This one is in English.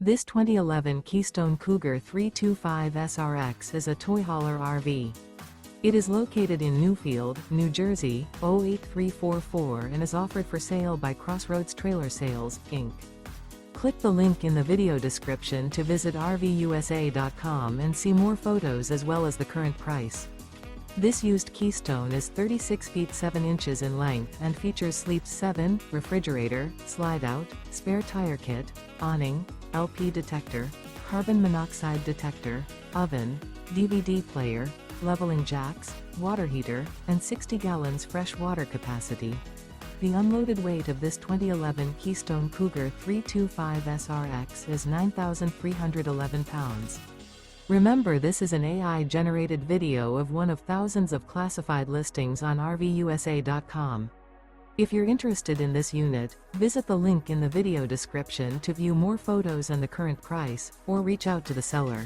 This 2011 Keystone Cougar 325 SRX is a toy hauler RV. It is located in Newfield, New Jersey, 08344 and is offered for sale by Crossroads Trailer Sales, Inc. Click the link in the video description to visit RVUSA.com and see more photos as well as the current price. This used Keystone is 36 feet 7 inches in length and features sleeps 7, refrigerator, slide-out, spare tire kit, awning, LP detector, carbon monoxide detector, oven, DVD player, leveling jacks, water heater, and 60 gallons fresh water capacity. The unloaded weight of this 2011 Keystone Cougar 325 SRX is 9,311 pounds. Remember, this is an AI-generated video of one of thousands of classified listings on RVUSA.com. If you're interested in this unit, visit the link in the video description to view more photos and the current price, or reach out to the seller.